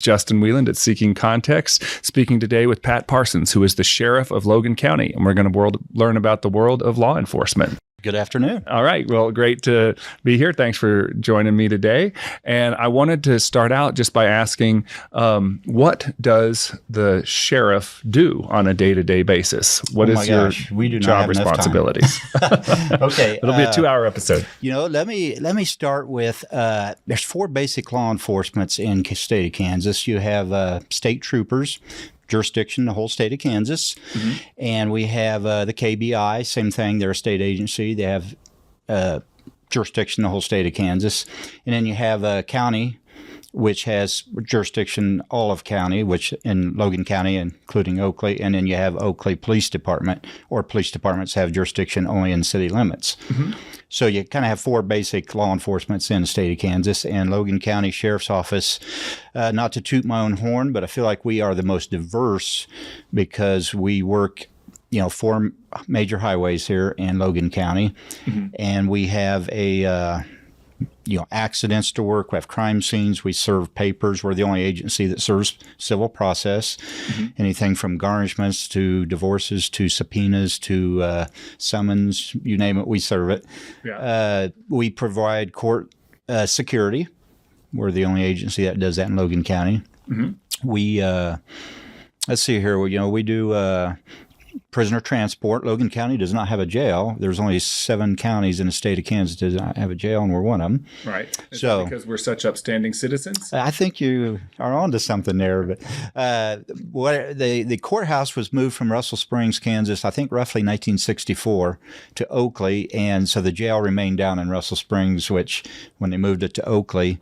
Justin Wieland at Seeking Context, speaking today with Pat Parsons, who is the Sheriff of Logan County, and we're going to learn about the world of law enforcement. Good afternoon. All right. Well, great to be here. Thanks for joining me today. And I wanted to start out just by asking, what does the sheriff do on a day-to-day basis? What is your job responsibilities? Okay. It'll be a 2-hour episode. Let me start with, there's 4 basic law enforcements in the state of Kansas. You have state troopers, jurisdiction, the whole state of Kansas. Mm-hmm. And we have the KBI, same thing. They're a state agency. They have jurisdiction, the whole state of Kansas. And then you have a county, which has jurisdiction, all of county, which in Logan County, including Oakley. And then you have Oakley Police Department, or police departments have jurisdiction only in city limits. Mm-hmm. So you kind of have 4 basic law enforcements in the state of Kansas. And Logan County Sheriff's Office, not to toot my own horn, but I feel like we are the most diverse because we work 4 major highways here in Logan County. Mm-hmm. And we have accidents to work. We have crime scenes. We serve papers. We're the only agency that serves civil process. Mm-hmm. Anything from garnishments to divorces to subpoenas to summons, you name it, we serve it. Yeah. We provide court security. We're the only agency that does that in Logan County. Mm-hmm. We, let's see here, we do prisoner transport. Logan County does not have a jail. There's only 7 counties in the state of Kansas that does not have a jail, and we're one of them. Right. Is that because we're such upstanding citizens? I think you are onto something there. But the courthouse was moved from Russell Springs, Kansas, I think roughly 1964, to Oakley, and so the jail remained down in Russell Springs, which when they moved it to Oakley,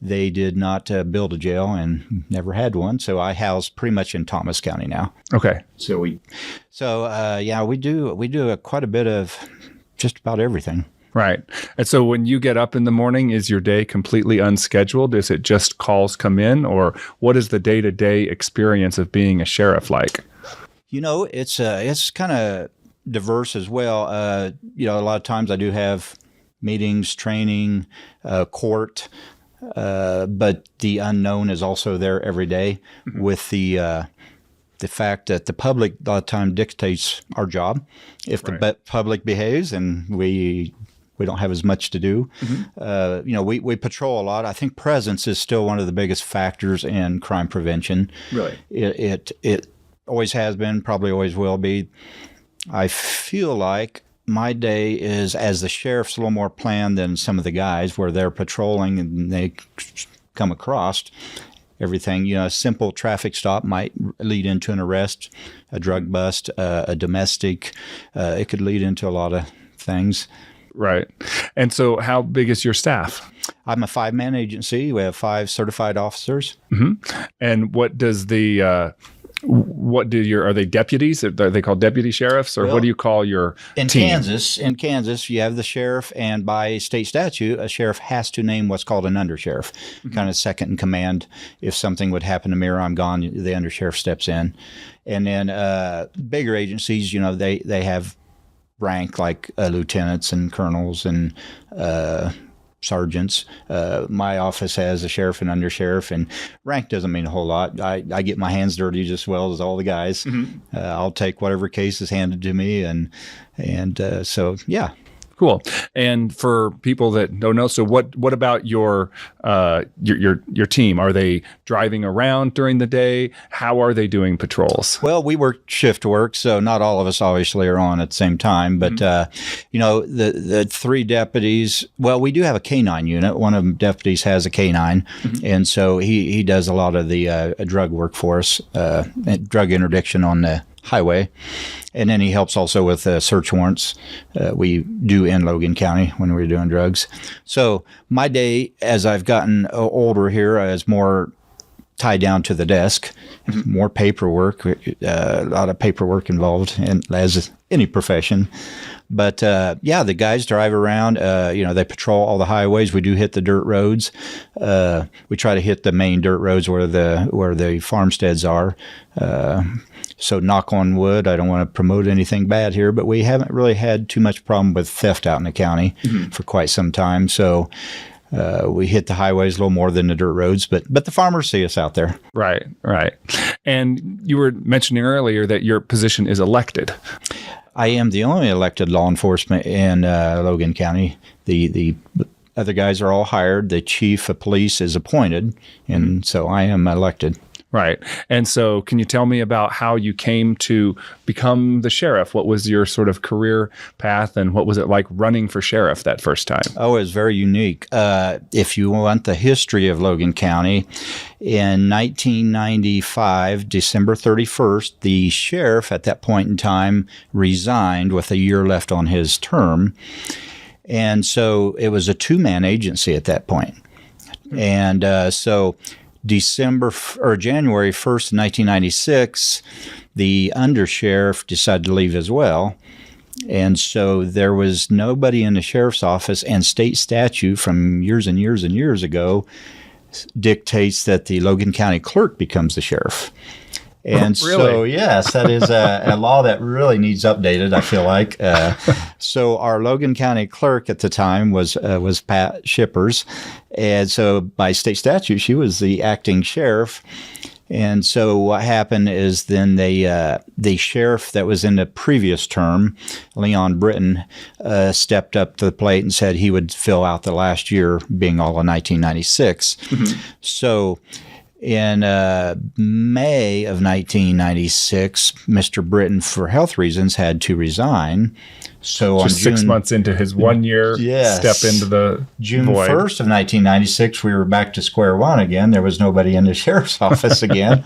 they did not build a jail and never had one. So I house pretty much in Thomas County now. Okay. So we do quite a bit of just about everything. Right. And so when you get up in the morning, is your day completely unscheduled? Is it just calls come in, or what is the day-to-day experience of being a sheriff like? It's kind of diverse as well. A lot of times I do have meetings, training, court. But the unknown is also there every day. Mm-hmm. With the fact that the public a lot of time dictates our job. If the public behaves and we don't have as much to do, mm-hmm. We patrol a lot. I think presence is still one of the biggest factors in crime prevention. Really, it always has been, probably always will be. I feel like my day is, as the sheriff's, a little more planned than some of the guys where they're patrolling and they come across everything. A simple traffic stop might lead into an arrest, a drug bust, a domestic. It could lead into a lot of things. Right. And so how big is your staff? I'm a 5-man agency. We have 5 certified officers. Mm-hmm. And what does are they deputies? Are they called deputy sheriffs, or what do you call your team? In Kansas, you have the sheriff, and by state statute, a sheriff has to name what's called an undersheriff, mm-hmm. kind of second in command. If something would happen to me or I'm gone, the undersheriff steps in. And then bigger agencies, they have rank like lieutenants and colonels and sergeants. My office has a sheriff and undersheriff, and rank doesn't mean a whole lot. I get my hands dirty just as well as all the guys. Mm-hmm. I'll take whatever case is handed to me, and so yeah. Cool. And for people that don't know, so what about your team? Are they driving around during the day? How are they doing patrols? Well, we work shift work, so not all of us obviously are on at the same time. But mm-hmm. The 3 deputies. Well, we do have a K9 unit. One of the deputies has a K9, mm-hmm. and so he does a lot of the drug work for us, drug interdiction on the highway. And then he helps also with search warrants we do in Logan County when we're doing drugs. So my day, as I've gotten older here, is more tied down to the desk, mm-hmm. more paperwork, a lot of paperwork involved, as any profession. But the guys drive around. They patrol all the highways. We do hit the dirt roads. We try to hit the main dirt roads where the farmsteads are. So knock on wood, I don't want to promote anything bad here, but we haven't really had too much problem with theft out in the county mm-hmm. for quite some time. So we hit the highways a little more than the dirt roads, but the farmers see us out there. Right, right. And you were mentioning earlier that your position is elected. I am the only elected law enforcement in Logan County. The other guys are all hired. The chief of police is appointed, and so I am elected. Right. And so can you tell me about how you came to become the sheriff? What was your sort of career path, and what was it like running for sheriff that first time? Oh, it was very unique. If you want the history of Logan County, in 1995, December 31st, the sheriff at that point in time resigned with a year left on his term. And so it was a two-man agency at that point. And so January 1st, 1996, the undersheriff decided to leave as well. And so there was nobody in the sheriff's office, and state statute from years and years and years ago dictates that the Logan County clerk becomes the sheriff. And really? So, yes, that is a law that really needs updated, I feel like. So our Logan County clerk at the time was Pat Shippers. And so by state statute, she was the acting sheriff. And so what happened is then the sheriff that was in the previous term, Leon Britton, stepped up to the plate and said he would fill out the last year, being all of 1996. Mm-hmm. So in May of 1996, Mr. Britton, for health reasons, had to resign. So just on 6 months into his 1 year step into the June void. 1st of 1996, we were back to square one again. There was nobody in the sheriff's office again.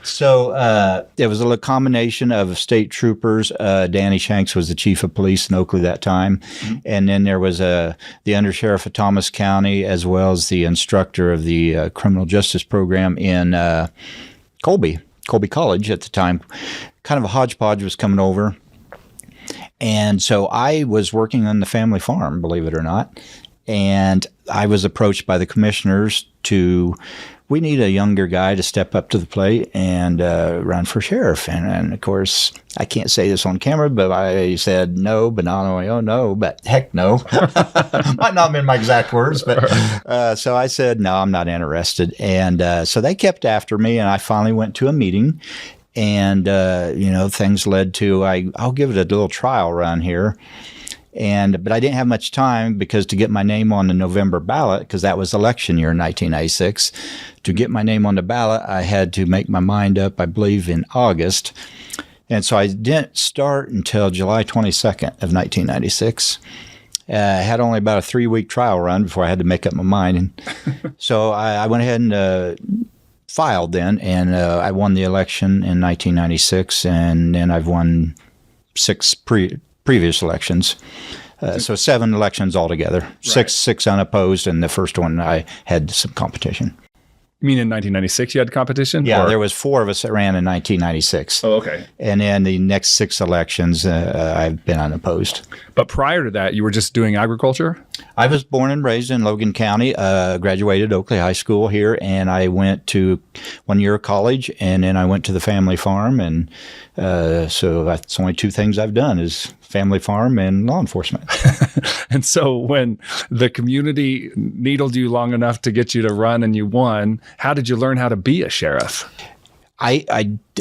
So it was a combination of state troopers. Danny Shanks was the chief of police in Oakley that time. Mm-hmm. And then there was the undersheriff of Thomas County, as well as the instructor of the criminal justice program in Colby College at the time. Kind of a hodgepodge was coming over. And so I was working on the family farm, believe it or not, and I was approached by the commissioners we need a younger guy to step up to the plate and run for sheriff. And of course, I can't say this on camera, but I said no, but not only no, but heck no. Might not have been my exact words, but so I said, no, I'm not interested. And so they kept after me, and I finally went to a meeting. And, things led to, I'll give it a little trial run here. But I didn't have much time, because to get my name on the November ballot, because that was election year in 1996, to get my name on the ballot, I had to make my mind up, I believe, in August. And so I didn't start until July 22nd of 1996. I had only about a 3-week trial run before I had to make up my mind. And so I went ahead and filed then, and I won the election in 1996, and then I've won 6 previous elections. So 7 elections altogether, right. six unopposed, and the first one I had some competition. You mean in 1996 you had competition? Yeah, there was 4 of us that ran in 1996. Oh, okay. And then the next 6 elections, I've been unopposed. But prior to that, you were just doing agriculture? I was born and raised in Logan County, graduated Oakley High School here, and I went to 1 year of college, and then I went to the family farm, and so that's only 2 things I've done is family farm and law enforcement. And so when the community needled you long enough to get you to run and you won, how did you learn how to be a sheriff? I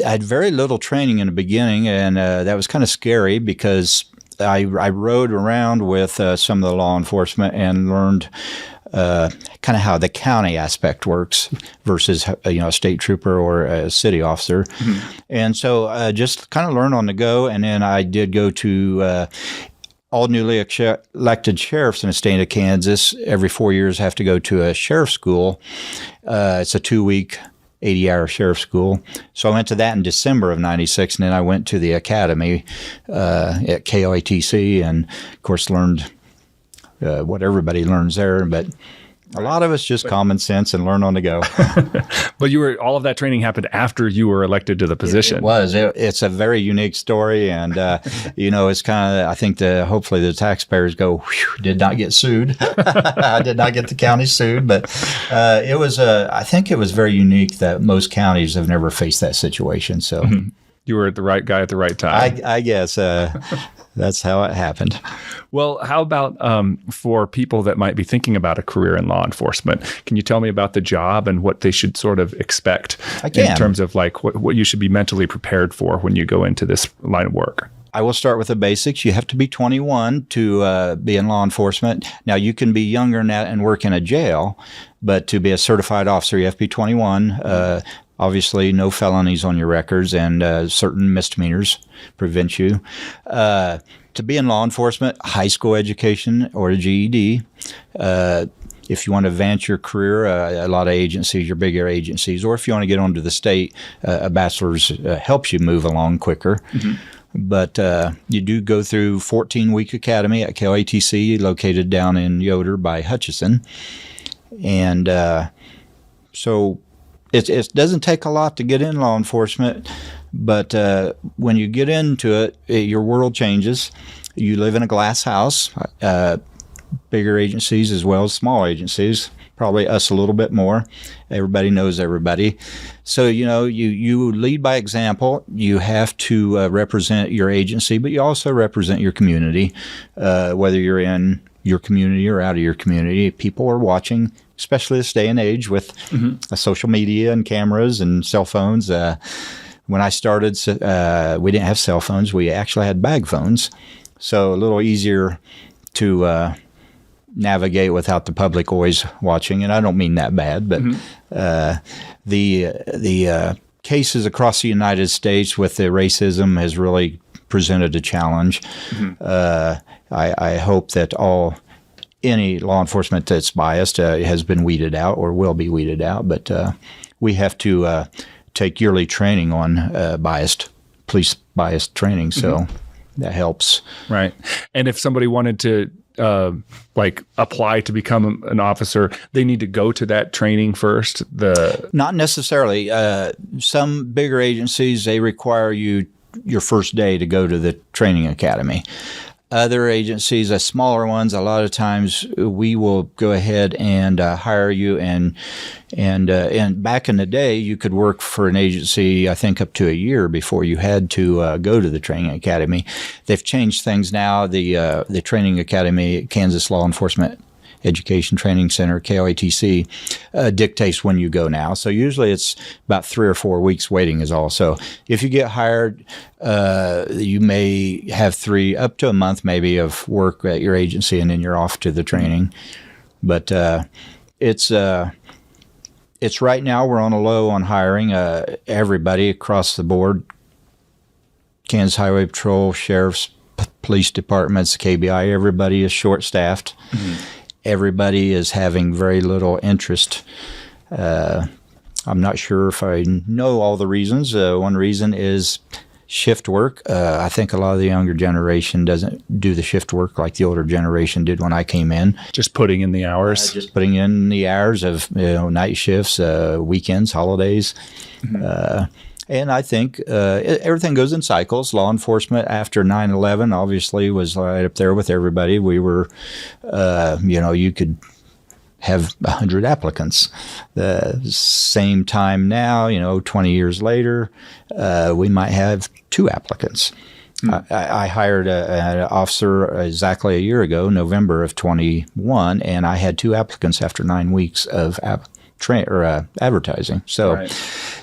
had very little training in the beginning, and that was kind of scary, because I rode around with some of the law enforcement and learned kind of how the county aspect works versus a state trooper or a city officer. Mm-hmm. And so just kind of learn on the go. And then I did go to all newly elected sheriffs in the state of Kansas every 4 years have to go to a sheriff school. It's a 2-week 80-hour sheriff school. So I went to that in December of 96, and then I went to the academy at KOATC, and of course learned what everybody learns there, but a lot of it's just common sense and learn on the go. But all of that training happened after you were elected to the position. It was. It's a very unique story, and it's kind of, I think hopefully the taxpayers go, did not get sued. I did not get the county sued, but it was. I think it was very unique that most counties have never faced that situation. So. Mm-hmm. You were the right guy at the right time. I guess. That's how it happened. Well, how about for people that might be thinking about a career in law enforcement? Can you tell me about the job and what they should sort of expect in terms of like what you should be mentally prepared for when you go into this line of work? I will start with the basics. You have to be 21 to be in law enforcement. Now, you can be younger than that and work in a jail, but to be a certified officer, you have to be 21. Obviously, no felonies on your records, and certain misdemeanors prevent you. To be in law enforcement, high school education or a GED. If you want to advance your career, a lot of agencies, your bigger agencies, or if you want to get onto the state, a bachelor's helps you move along quicker. But you do go through 14-week academy at KLATC, located down in Yoder by Hutchinson. And so it doesn't take a lot to get in law enforcement, but when you get into it, your world changes. You live in a glass house, bigger agencies as well as small agencies, probably us a little bit more. Everybody knows everybody. So, you lead by example. You have to represent your agency, but you also represent your community, whether you're in your community or out of your community. People are watching, especially this day and age with social media and cameras and cell phones. When I started, we didn't have cell phones. We actually had bag phones, so a little easier to navigate without the public always watching. And I don't mean that bad, but the cases across the United States with the racism has really presented a challenge. I hope that any law enforcement that's biased has been weeded out or will be weeded out, but we have to take yearly training on police biased training, so that helps. Right. And if somebody wanted to apply to become an officer, they need to go to that training first? Not necessarily. Some bigger agencies, they require you your first day to go to the training academy. Other agencies, smaller ones, a lot of times we will go ahead and hire you. And back in the day, you could work for an agency, I think, up to a year before you had to go to the training academy. They've changed things now. The training academy, Kansas Law Enforcement Education Training Center, KLATC, dictates when you go now. So usually it's about 3 or 4 weeks waiting is all. So if you get hired, you may have up to a month maybe of work at your agency, and then you're off to the training. But it's right now we're on a low on hiring. Everybody across the board, Kansas Highway Patrol, sheriffs, police departments, KBI, everybody is short-staffed. Everybody is having very little interest. I'm not sure if I know all the reasons. One reason is shift work. I think a lot of the younger generation doesn't do the shift work like the older generation did when I came in. Just putting in the hours? Just putting in the hours of night shifts, weekends, holidays. And I think everything goes in cycles. Law enforcement after 9/11 obviously was right up there with everybody. We were, you could have 100 applicants. The same time now, 20 years later, we might have 2 applicants. I hired an officer exactly a year ago, November of 21, and I had 2 applicants after 9 weeks of advertising. So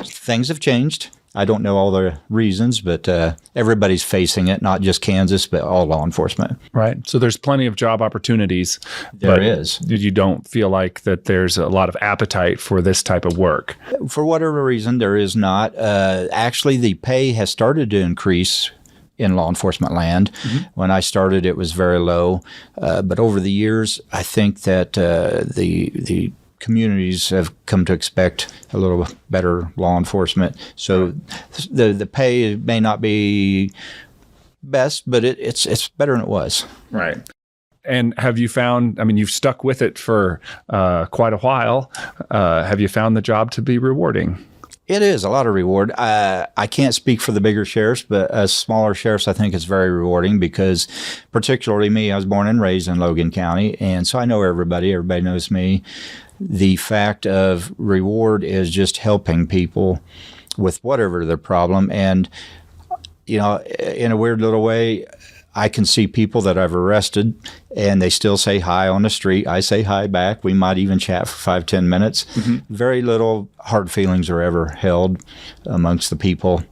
things have changed. I don't know all the reasons, but everybody's facing it, not just Kansas, but all law enforcement. Right. So there's plenty of job opportunities. There is. You don't feel like that there's a lot of appetite for this type of work? For whatever reason, there is not. Actually, the pay has started to increase in law enforcement land. When I started, it was very low. But over the years, I think that the communities have come to expect a little better law enforcement. So the pay may not be best, but it's better than it was. Right. And have you found, you've stuck with it for quite a while. Have you found the job to be rewarding? It is a lot of reward. I can't speak for the bigger sheriffs, but as smaller sheriffs, I think it's very rewarding because particularly me, I was born and raised in Logan County, and so I know everybody. Everybody knows me. The fact of reward is just helping people with whatever their problem. And, in a weird little way, I can see people that I've arrested and they still say hi on the street. I say hi back. We might even chat for 5-10 minutes. Very little hard feelings are ever held amongst the people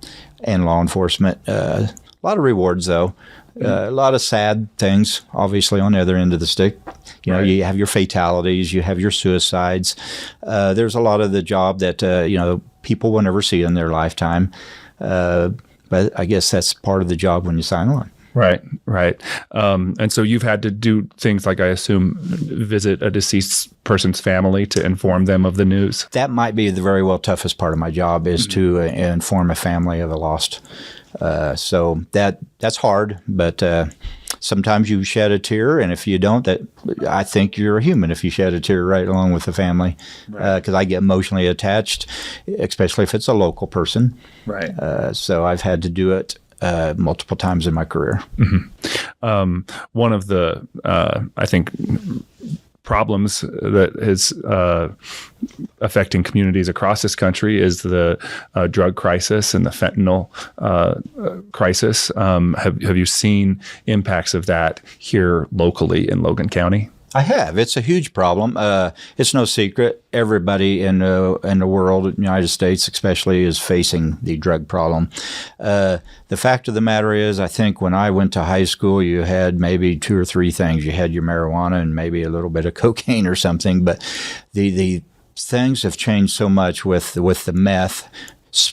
and law enforcement. A lot of rewards, though. A lot of sad things, obviously, on the other end of the stick. You know, you have your fatalities, you have your suicides. There's a lot of the job that, people will never see in their lifetime. But I guess that's part of the job when you sign on. Right. And so you've had to do things like, I assume, visit a deceased person's family to inform them of the news. That might be the very well toughest part of my job is to inform a family of a lost. So that's hard, but sometimes you shed a tear, and if you don't, I think you're a human if you shed a tear right along with the family, because I get emotionally attached, especially if it's a local person. Right. So I've had to do it multiple times in my career. One of the, I think, problems that is affecting communities across this country is the drug crisis and the fentanyl crisis. Have you seen impacts of that here locally in Logan County? I have. It's a huge problem. It's no secret. Everybody in the world, in the United States especially, is facing the drug problem. The fact of the matter is, I think when I went to high school, you had maybe 2 or 3 things. You had your marijuana and maybe a little bit of cocaine or something. But the things have changed so much with the meth.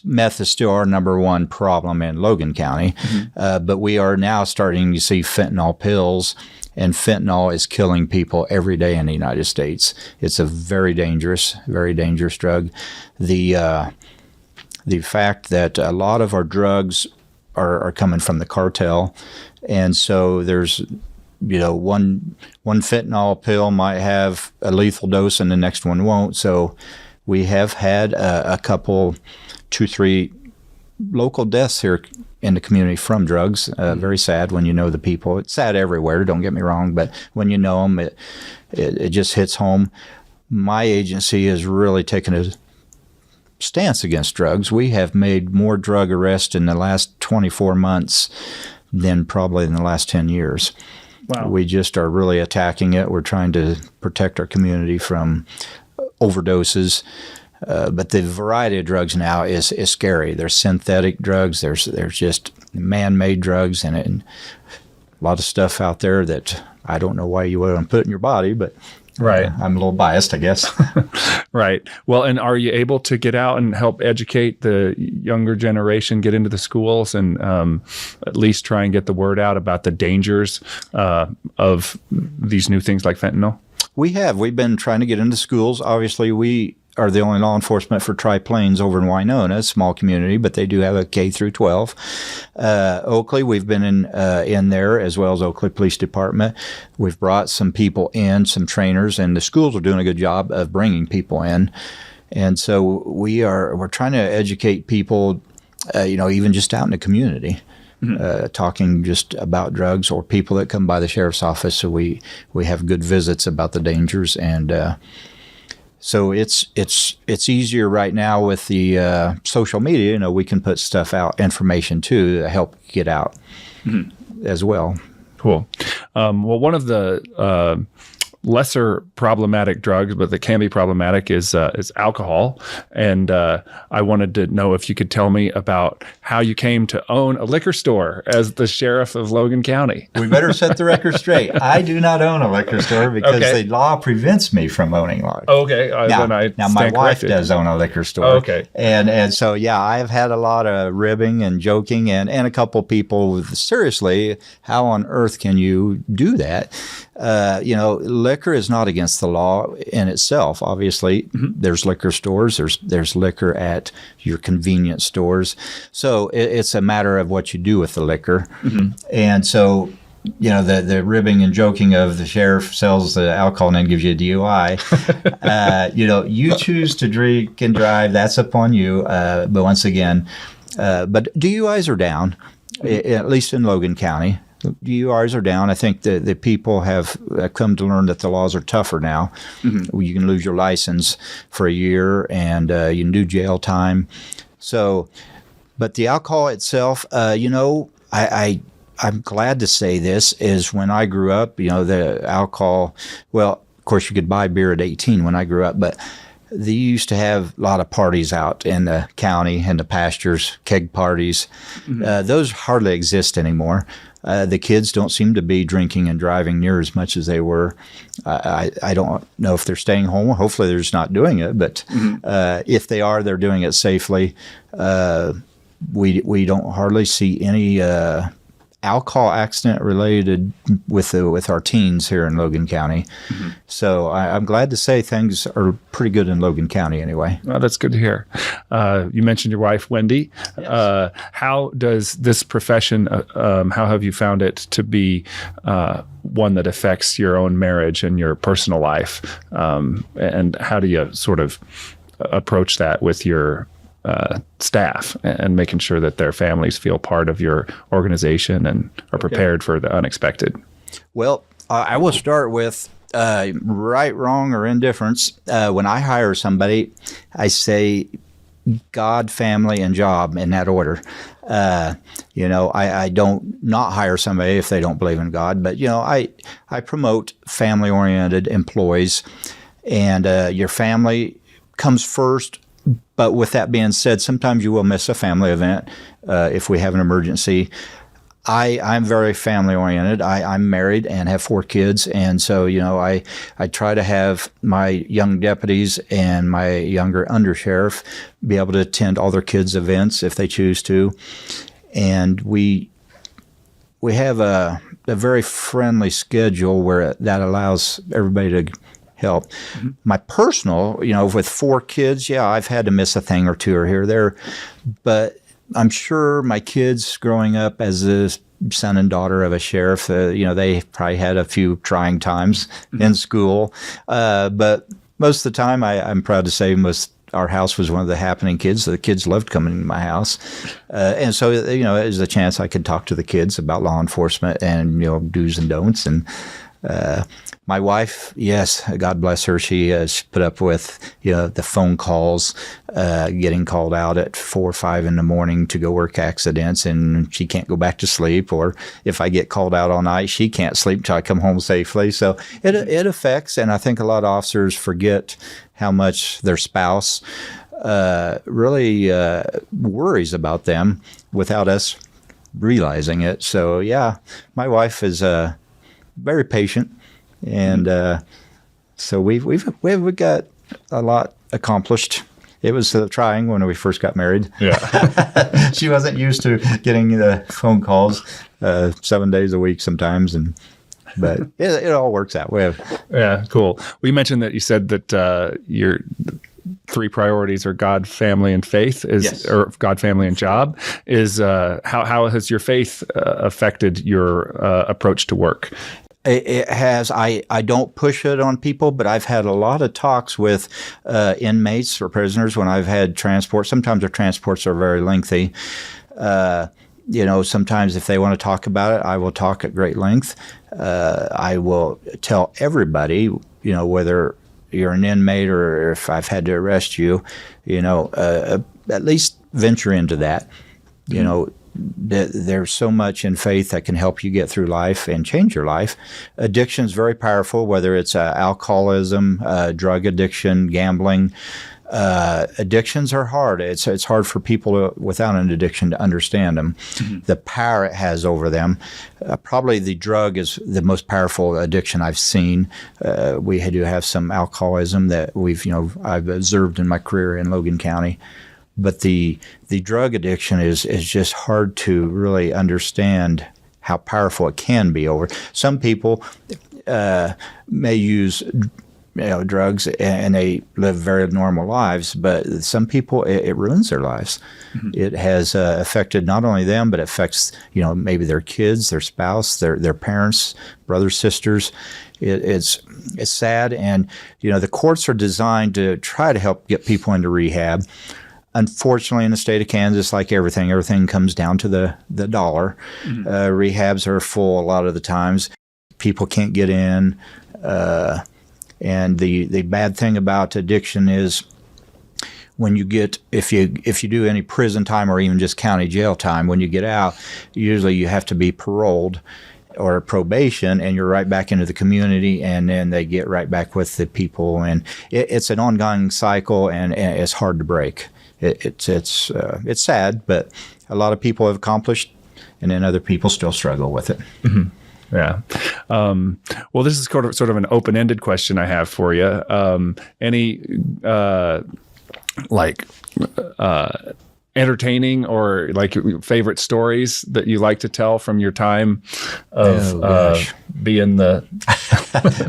Meth is still our number one problem in Logan County, but we are now starting to see fentanyl pills. And fentanyl is killing people every day in the United States. It's a very dangerous drug. The fact that a lot of our drugs are coming from the cartel, and so there's, one fentanyl pill might have a lethal dose and the next one won't. So we have had a couple, 2-3 local deaths here in the community from drugs. Very sad when you know the people. It's sad everywhere, don't get me wrong, but when you know them, it just hits home. My agency has really taken a stance against drugs. We have made more drug arrests in the last 24 months than probably in the last 10 years. Wow. We just are really attacking it. We're trying to protect our community from overdoses. But the variety of drugs now is scary. There's synthetic drugs. There's just man-made drugs, and a lot of stuff out there that I don't know why you wouldn't put in your body, but I'm a little biased, I guess. Right. Well, and are you able to get out and help educate the younger generation, get into the schools, and at least try and get the word out about the dangers of these new things like fentanyl? We've been trying to get into schools. Obviously, we are the only law enforcement for Tri-Plains over in Winona, a small community, but they do have a K through 12. Oakley, we've been in there, as well as Oakley Police Department. We've brought some people in, some trainers, and the schools are doing a good job of bringing people in. And so we're trying to educate people, even just out in the community. Talking just about drugs, or people that come by the sheriff's office. So we have good visits about the dangers, and so it's easier right now with the social media. We can put stuff out, information too, to help get out as well. Cool. Well, one of the lesser problematic drugs, but that can be problematic, is alcohol. And I wanted to know if you could tell me about how you came to own a liquor store as the sheriff of Logan County. We better set the record straight. I do not own a liquor store because the law prevents me from owning one. Okay. Now my wife does own a liquor store. Okay. And so, I've had a lot of ribbing and joking and a couple people seriously, how on earth can you do that? Liquor is not against the law in itself. Obviously, there's liquor stores. There's liquor at your convenience stores. So it's a matter of what you do with the liquor. And so, the ribbing and joking of the sheriff sells the alcohol and then gives you a DUI. You choose to drink and drive. That's upon you. But once again, but DUIs are down, at least in Logan County. DUIs are down. I think the people have come to learn that the laws are tougher now. You can lose your license for a year, and you can do jail time. So, but the alcohol itself, I I'm glad to say this, is when I grew up, the alcohol, well, of course you could buy beer at 18 when I grew up, but they used to have a lot of parties out in the county and the pastures, keg parties. Those hardly exist anymore. The kids don't seem to be drinking and driving near as much as they were. I don't know if they're staying home. Hopefully they're just not doing it. But if they are, they're doing it safely. We don't hardly see any alcohol accident related with our teens here in Logan County. So I'm glad to say things are pretty good in Logan County anyway. Well, that's good to hear. You mentioned your wife, Wendy. Yes. How does this profession, how have you found it to be one that affects your own marriage and your personal life? And how do you sort of approach that with your staff and making sure that their families feel part of your organization and are prepared for the unexpected? Well, I will start with right, wrong, or indifference. When I hire somebody, I say God, family, and job in that order. I don't not hire somebody if they don't believe in God, but I promote family-oriented employees, and your family comes first. But with that being said, sometimes you will miss a family event if we have an emergency. I'm very family-oriented. I'm married and have 4 kids, and so I try to have my young deputies and my younger undersheriff be able to attend all their kids' events if they choose to. And we have a very friendly schedule where that allows everybody to help. My personal, with 4 kids, I've had to miss a thing or two or here or there, but I'm sure my kids growing up as a son and daughter of a sheriff, they probably had a few trying times in school, but most of the time, I'm proud to say our house was one of the happening kids. So the kids loved coming to my house. And so, it was a chance I could talk to the kids about law enforcement and, do's and don'ts. And my wife, yes, God bless her, she has put up with, the phone calls, getting called out at 4 or 5 in the morning to go work accidents, and she can't go back to sleep. Or if I get called out all night, she can't sleep till I come home safely. So it affects, and I think a lot of officers forget how much their spouse really worries about them without us realizing it. So, my wife is very patient. And so we've got a lot accomplished. It was trying when we first got married. Yeah, she wasn't used to getting the phone calls 7 days a week sometimes, but it all works out. Yeah, cool. We mentioned that you said that your 3 priorities are God, family, and faith. Yes. Or God, family, and job. How has your faith affected your approach to work? It has. I don't push it on people, but I've had a lot of talks with inmates or prisoners when I've had transports. Sometimes their transports are very lengthy. Sometimes if they want to talk about it, I will talk at great length. I will tell everybody, whether you're an inmate or if I've had to arrest you, at least venture into that. There's so much in faith that can help you get through life and change your life. Addiction is very powerful, whether it's alcoholism, drug addiction, gambling. Addictions are hard. It's hard for people without an addiction to understand them. The power it has over them. Probably the drug is the most powerful addiction I've seen. We do have some alcoholism that I've observed in my career in Logan County. But the drug addiction is just hard to really understand how powerful it can be over. Some people may use drugs and they live very normal lives, but some people it ruins their lives. It has affected not only them, but it affects maybe their kids, their spouse, their parents, brothers, sisters. It's sad, and the courts are designed to try to help get people into rehab. Unfortunately, in the state of Kansas, like everything comes down to the dollar. Rehabs are full a lot of the times. People can't get in. And the bad thing about addiction is when you get, if you do any prison time or even just county jail time, when you get out, usually you have to be paroled or probation, and you're right back into the community, and then they get right back with the people, and it's an ongoing cycle, and it's hard to break. It's sad, but a lot of people have accomplished, and then other people still struggle with it. Mm-hmm. Yeah. Well, this is sort of an open-ended question I have for you. Any entertaining or like favorite stories that you like to tell from your time of being the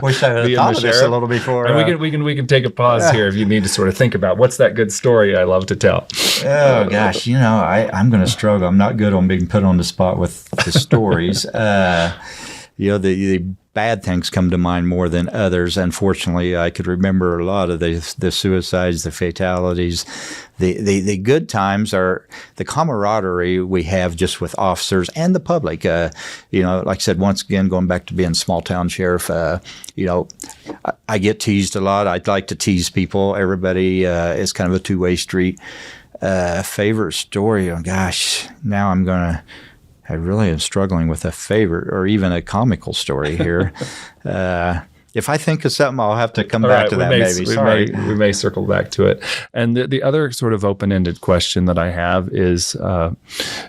wish I had thought of this a little before. And we can take a pause here if you need to sort of think about what's that good story I love to tell. Oh gosh, I'm going to struggle. I'm not good on being put on the spot with the stories. The bad things come to mind more than others. Unfortunately, I could remember a lot of the suicides, the fatalities. The good times are the camaraderie we have just with officers and the public. Like I said, once again, going back to being small town sheriff, I get teased a lot. I'd like to tease people. Everybody is kind of a two-way street. Favorite story? Oh gosh, now I really am struggling with a favorite or even a comical story here. If I think of something, I'll have to come back to that maybe. Sorry. We may circle back to it. And the other sort of open-ended question that I have is,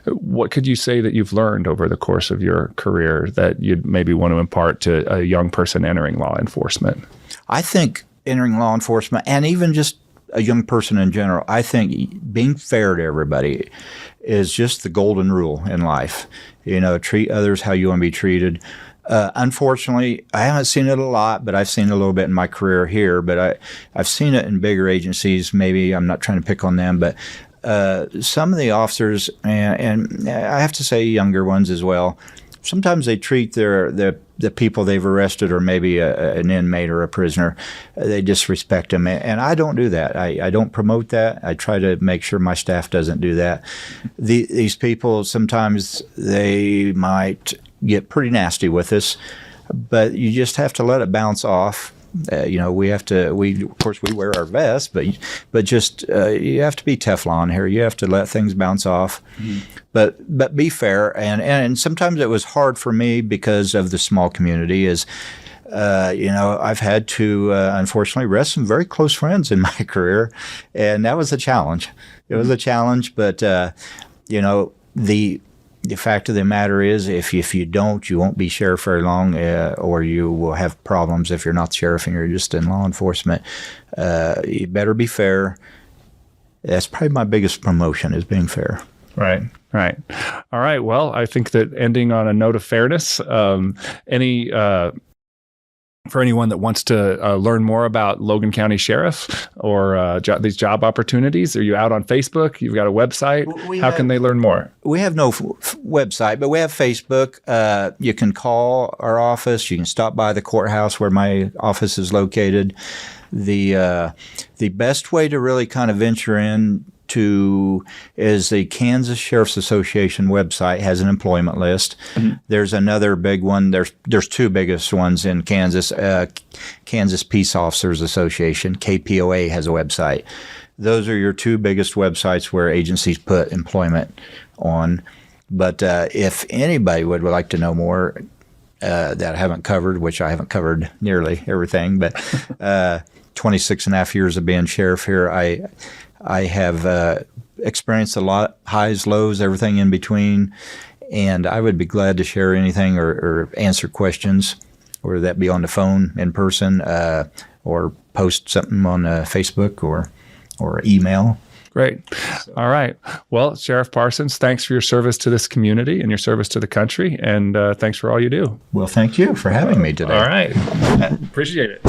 what could you say that you've learned over the course of your career that you'd maybe want to impart to a young person entering law enforcement? I think entering law enforcement, and even just a young person in general, I think being fair to everybody is just the golden rule in life. Treat others how you want to be treated. Unfortunately, I haven't seen it a lot, but I've seen it a little bit in my career here. But I've seen it in bigger agencies. Maybe I'm not trying to pick on them, but some of the officers, and I have to say younger ones as well, sometimes they treat the people they've arrested, or maybe an inmate or a prisoner, they disrespect them. And I don't do that. I don't promote that. I try to make sure my staff doesn't do that. These people, sometimes they might get pretty nasty with us, but you just have to let it bounce off. We have to, of course we wear our vests, but just, you have to be Teflon here. You have to let things bounce off, but be fair. And sometimes it was hard for me because of the small community I've had to, unfortunately, arrest some very close friends in my career. And that was a challenge. It was a challenge, but, the fact of the matter is, if you don't, you won't be sheriff very long, or you will have problems if you're not sheriff and you're just in law enforcement. You better be fair. That's probably my biggest promotion, is being fair. Right. All right. Well, I think that ending on a note of fairness, for anyone that wants to learn more about Logan County Sheriff or these job opportunities, are you out on Facebook? You've got a website. How can they learn more? We have no website, but we have Facebook. You can call our office. You can stop by the courthouse where my office is located. The best way to really kind of venture in is the Kansas Sheriff's Association website has an employment list. Mm-hmm. There's another big one. There's two biggest ones in Kansas. Kansas Peace Officers Association, KPOA, has a website. Those are your two biggest websites where agencies put employment on. But if anybody would like to know more that I haven't covered, which I haven't covered nearly everything, but 26 and a half years of being sheriff here, I have experienced a lot, highs, lows, everything in between, and I would be glad to share anything or answer questions, whether that be on the phone, in person, or post something on Facebook or email. Great. All right. Well, Sheriff Parsons, thanks for your service to this community and your service to the country, and thanks for all you do. Well, thank you for having me today. All right. Appreciate it.